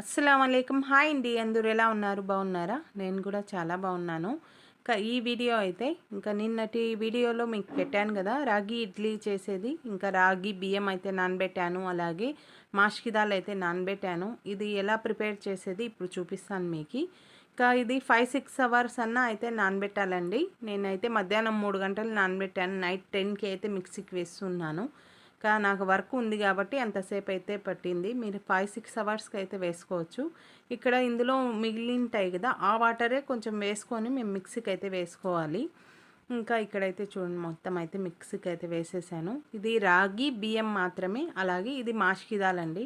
అస్సలామలైకుం. Hi అండి. అందరూ ఎలా ఉన్నారు? బాగున్నారా? నేను కూడా చాలా బాగున్నాను. ఈ వీడియో అయితే ఇంకా నిన్నటి వీడియోలో మీకు పెట్టాను కదా, రాగి ఇడ్లీ చేసేది. ఇంకా రాగి బియ్యం అయితే నానబెట్టాను, అలాగే మాష్కిదాలు అయితే నానబెట్టాను. ఇది ఎలా ప్రిపేర్ చేసేది ఇప్పుడు చూపిస్తాను మీకు. ఇంకా ఇది 5-6 అవర్స్ అన్నా అయితే నానబెట్టాలండి. నేనైతే మధ్యాహ్నం 3 గంటలు నానబెట్టాను. నైట్ 10కి అయితే మిక్సీకి వేస్తున్నాను. నాకు వర్క్ ఉంది కాబట్టి అంతసేపు అయితే పట్టింది. మీరు 5-6 అవర్స్కి అయితే వేసుకోవచ్చు. ఇక్కడ ఇందులో మిగిలింటాయి కదా, ఆ వాటరే కొంచెం వేసుకొని మేము మిక్సీకి అయితే వేసుకోవాలి. ఇంకా ఇక్కడైతే చూడండి, మొత్తం అయితే మిక్సీకి అయితే వేసేసాను. ఇది రాగి బియ్యం మాత్రమే, అలాగే ఇది మాష్కిదాలండి.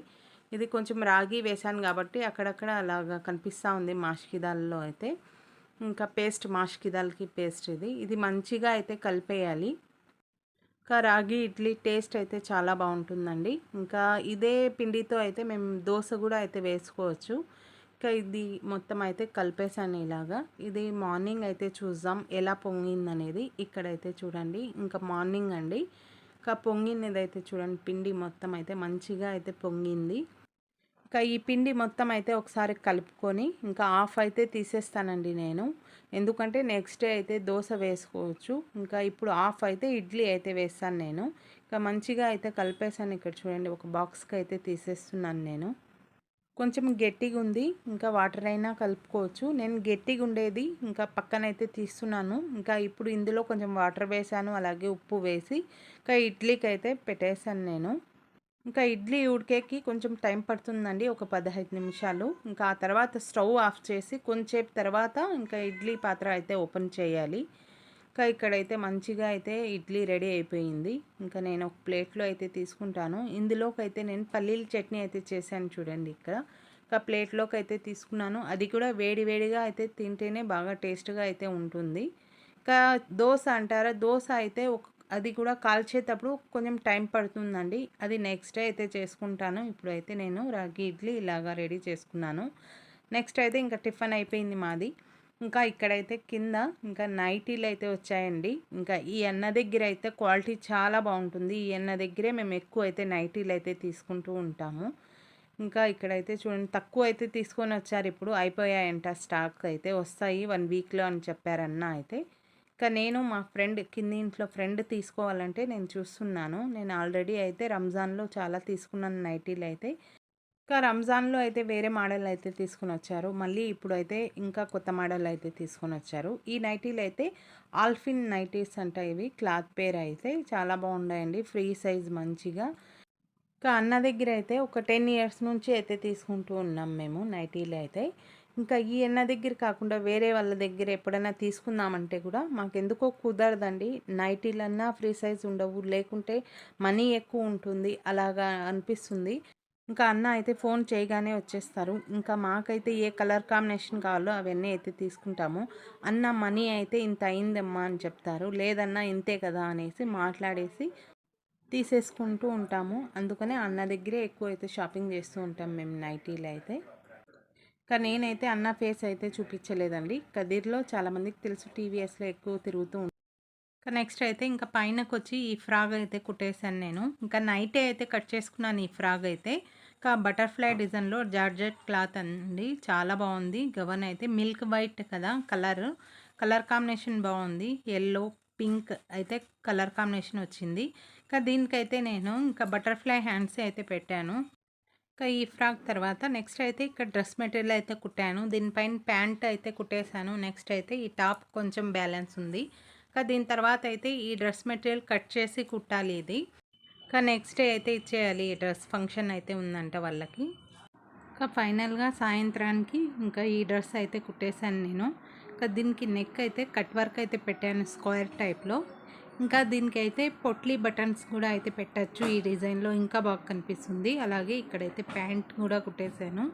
ఇది కొంచెం రాగి వేసాను కాబట్టి అక్కడక్కడ అలాగా కనిపిస్తూ ఉంది మాష్కిదాల్లో అయితే. ఇంకా పేస్ట్, మాష్కిదాల్కి పేస్ట్ ఇది మంచిగా అయితే కలిపేయాలి. ఇంకా రాగి ఇడ్లీ టేస్ట్ అయితే చాలా బాగుంటుందండి. ఇంకా ఇదే పిండితో అయితే మేము దోశ కూడా అయితే వేసుకోవచ్చు. ఇంకా ఇది మొత్తం అయితే కలిపేసాను ఇలాగా. ఇది మార్నింగ్ అయితే చూద్దాం ఎలా పొంగిందనేది. ఇక్కడైతే చూడండి, ఇంకా మార్నింగ్ అండి. ఇంకా పొంగినది అయితే చూడండి, పిండి మొత్తం అయితే మంచిగా అయితే పొంగింది. ఇంకా ఈ పిండి మొత్తం అయితే ఒకసారి కలుపుకొని ఇంకా హాఫ్ అయితే తీసేస్తానండి నేను. ఎందుకంటే నెక్స్ట్ డే అయితే దోశ వేసుకోవచ్చు. ఇంకా ఇప్పుడు హాఫ్ అయితే ఇడ్లీ అయితే వేస్తాను నేను. ఇంకా మంచిగా అయితే కలిపేసాను. ఇక్కడ చూడండి, ఒక బాక్స్కి అయితే తీసేస్తున్నాను నేను. కొంచెం గట్టిగా ఉంది, ఇంకా వాటర్ అయినా కలుపుకోవచ్చు. నేను గట్టిగా ఉండేది ఇంకా పక్కనైతే తీస్తున్నాను. ఇంకా ఇప్పుడు ఇందులో కొంచెం వాటర్ వేసాను, అలాగే ఉప్పు వేసి ఇంకా ఇడ్లీకి అయితే పెట్టేశాను నేను. ఇంకా ఇడ్లీ ఉడికేకి కొంచెం టైం పడుతుందండి, ఒక 15 నిమిషాలు. ఇంకా ఆ తర్వాత స్టవ్ ఆఫ్ చేసి కొంచెంసేపు తర్వాత ఇంకా ఇడ్లీ పాత్ర అయితే ఓపెన్ చేయాలి. ఇంకా ఇక్కడైతే మంచిగా అయితే ఇడ్లీ రెడీ అయిపోయింది. ఇంకా నేను ఒక ప్లేట్లో అయితే తీసుకుంటాను. ఇందులోకి అయితే నేను పల్లీల చట్నీ అయితే చేశాను చూడండి ఇక్కడ. ఇంకా ప్లేట్లోకి అయితే తీసుకున్నాను. అది కూడా వేడి వేడిగా అయితే తింటేనే బాగా టేస్ట్గా అయితే ఉంటుంది. ఇంకా దోశ అంటారా, దోశ అయితే అది కూడా కాల్చేటప్పుడు కొంచెం టైం పడుతుందండి. అది నెక్స్ట్ డే అయితే చేసుకుంటాను. ఇప్పుడైతే నేను రాగి ఇడ్లీ ఇలాగా రెడీ చేసుకున్నాను. నెక్స్ట్ అయితే ఇంకా టిఫిన్ అయిపోయింది మాది. ఇంకా ఇక్కడైతే కింద ఇంకా నైటీలు అయితే వచ్చాయండి. ఇంకా ఈ అన్న దగ్గర అయితే క్వాలిటీ చాలా బాగుంటుంది. ఈ అన్న దగ్గరే మేము ఎక్కువ అయితే నైటీలు అయితే తీసుకుంటూ ఉంటాము. ఇంకా ఇక్కడైతే చూడండి, తక్కువ అయితే తీసుకొని వచ్చారు. ఇప్పుడు అయిపోయాయంట, స్టాక్ అయితే వస్తాయి 1 వీక్లో అని చెప్పారన్న అయితే. ఇంకా నేను మా ఫ్రెండ్, కింది ఇంట్లో ఫ్రెండ్ తీసుకోవాలంటే నేను చూస్తున్నాను. నేను ఆల్రెడీ అయితే రంజాన్లో చాలా తీసుకున్నాను నైటీలు అయితే. ఇంకా రంజాన్లో అయితే వేరే మోడల్ అయితే తీసుకుని వచ్చారు. మళ్ళీ ఇప్పుడైతే ఇంకా కొత్త మోడల్ అయితే తీసుకొని వచ్చారు. ఈ నైటీలు అయితే ఆల్ఫిన్ నైటీస్ అంట ఇవి. క్లాత్ పేర్ అయితే చాలా బాగున్నాయండి. ఫ్రీ సైజ్ మంచిగా. ఇంకా అన్న దగ్గర అయితే ఒక 10 ఇయర్స్ నుంచి అయితే తీసుకుంటూ ఉన్నాం మేము నైటీలు అయితే. ఇంకా ఈ అన్న దగ్గర కాకుండా వేరే వాళ్ళ దగ్గర ఎప్పుడైనా తీసుకుందామంటే కూడా మాకెందుకో కుదరదండి. నైటీలన్నా ఫ్రీ సైజ్ ఉండవు, లేకుంటే మనీ ఎక్కువ ఉంటుంది, అలాగా అనిపిస్తుంది. ఇంకా అన్న అయితే ఫోన్ చేయగానే వచ్చేస్తారు. ఇంకా మాకైతే ఏ కలర్ కాంబినేషన్ కావాలో అవన్నీ అయితే తీసుకుంటాము. అన్న మనీ అయితే ఇంత అయిందమ్మా అని చెప్తారు, లేదన్నా ఇంతే కదా అనేసి మాట్లాడేసి తీసేసుకుంటూ ఉంటాము. అందుకనే అన్న దగ్గరే ఎక్కువ అయితే షాపింగ్ చేస్తూ ఉంటాం మేము నైటీలు అయితే. కానీ నేనైతే అన్న ఫేస్ అయితే చూపించలేదండి. కదిర్లో చాలామందికి తెలుసు, టీవీఎస్లో ఎక్కువ తిరుగుతూ ఉంటాను. ఇంకా నెక్స్ట్ అయితే ఇంకా పైనకి వచ్చి ఈ ఫ్రాగ్ అయితే కుట్టేశాను నేను. ఇంకా నైటే అయితే కట్ చేసుకున్నాను ఈ ఫ్రాగ్ అయితే. ఇంకా బటర్ఫ్లై డిజైన్లో జార్జెట్ క్లాత్ అండి, చాలా బాగుంది. గవన్ అయితే మిల్క్ వైట్ కదా కలర్ కాంబినేషన్ బాగుంది. ఎల్లో పింక్ అయితే కలర్ కాంబినేషన్ వచ్చింది. ఇంకా దీనికైతే నేను ఇంకా బటర్ఫ్లై హ్యాండ్స్ అయితే పెట్టాను. ఇంకా ఈ ఫ్రాక్ తర్వాత నెక్స్ట్ అయితే ఇక్కడ డ్రెస్ మెటీరియల్ అయితే కుట్టాను. దీనిపైన ప్యాంట్ అయితే కుట్టేశాను. నెక్స్ట్ అయితే ఈ టాప్ కొంచెం బ్యాలెన్స్ ఉంది. ఇంకా దీని తర్వాత అయితే ఈ డ్రెస్ మెటీరియల్ కట్ చేసి కుట్టాలి ఇది. ఇంకా నెక్స్ట్ డే అయితే ఇచ్చేయాలి. ఈ డ్రెస్ ఫంక్షన్ అయితే ఉందంట వాళ్ళకి. ఇంకా ఫైనల్గా సాయంత్రానికి ఇంకా ఈ డ్రెస్ అయితే కుట్టేశాను నేను. ఇంకా దీనికి నెక్ అయితే కట్ వర్క్ అయితే పెట్టాను స్క్వేర్ టైప్లో. ఇంకా దీనికైతే పొట్లీ బటన్స్ కూడా అయితే పెట్టచ్చు ఈ డిజైన్లో, ఇంకా బాగా కనిపిస్తుంది. అలాగే ఇక్కడైతే ప్యాంట్ కూడా కుట్టేశాను.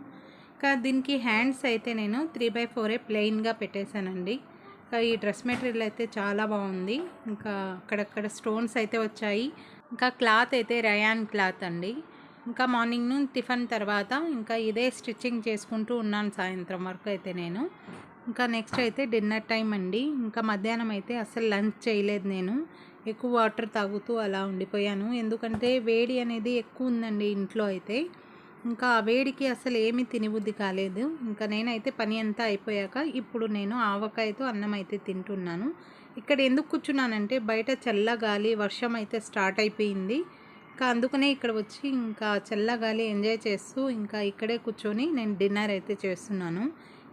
ఇంకా దీనికి హ్యాండ్స్ అయితే నేను 3/4 ప్లెయిన్గా పెట్టేశానండి. ఇంకా ఈ డ్రెస్ మెటీరియల్ అయితే చాలా బాగుంది. ఇంకా అక్కడక్కడ స్టోన్స్ అయితే వచ్చాయి. ఇంకా క్లాత్ అయితే రయాన్ క్లాత్ అండి. ఇంకా మార్నింగ్ టిఫిన్ తర్వాత ఇంకా ఇదే స్టిచ్చింగ్ చేసుకుంటూ ఉన్నాను సాయంత్రం వరకు అయితే నేను. ఇంకా నెక్స్ట్ అయితే డిన్నర్ టైం అండి. ఇంకా మధ్యాహ్నం అయితే అసలు లంచ్ చేయలేదు నేను. ఎక్కువ వాటర్ తాగుతూ అలా ఉండిపోయాను. ఎందుకంటే వేడి అనేది ఎక్కువ ఉందండి ఇంట్లో అయితే. ఇంకా ఆ వేడికి అసలు ఏమీ తినబుద్ధి కాలేదు. ఇంకా నేనైతే పని అంతా అయిపోయాక ఇప్పుడు నేను ఆవకాయతో అన్నం అయితే తింటున్నాను. ఇక్కడ ఎందుకు కూర్చున్నానంటే బయట చల్లగాలి, వర్షం అయితే స్టార్ట్ అయిపోయింది. ఇంకా అందుకనే ఇక్కడ వచ్చి ఇంకా చల్లగాలి ఎంజాయ్ చేస్తూ ఇంకా ఇక్కడే కూర్చొని నేను డిన్నర్ అయితే చేస్తున్నాను.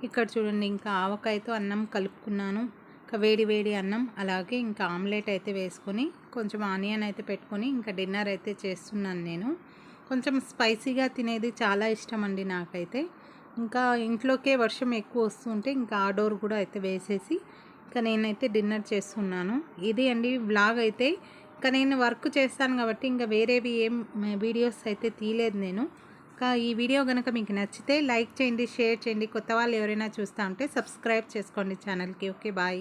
ఇక్కడ చూడండి, ఇంకా ఆవకాయతో అన్నం కలుపుకున్నాను. ఇంకా వేడి వేడి అన్నం, అలాగే ఇంకా ఆమ్లెట్ అయితే వేసుకొని కొంచెం ఆనియన్ అయితే పెట్టుకొని ఇంకా డిన్నర్ అయితే చేస్తున్నాను నేను. కొంచెం స్పైసీగా తినేది చాలా ఇష్టం అండి నాకైతే. ఇంకా ఇంట్లోకే వర్షం ఎక్కువ వస్తుంటే ఇంకా ఆ డోర్ కూడా అయితే వేసేసి ఇంకా నేనైతే డిన్నర్ చేస్తున్నాను. ఇది అండి వ్లాగ్ అయితే. ఇంకా నేను వర్క్ చేస్తాను కాబట్టి ఇంకా వేరేవి ఏం వీడియోస్ అయితే తీయలేదు నేను. ఇంకా ఈ వీడియో కనుక మీకు నచ్చితే లైక్ చేయండి, షేర్ చేయండి. కొత్త వాళ్ళు ఎవరైనా చూస్తూ ఉంటే సబ్స్క్రైబ్ చేసుకోండి ఛానల్కి. Okay, bye.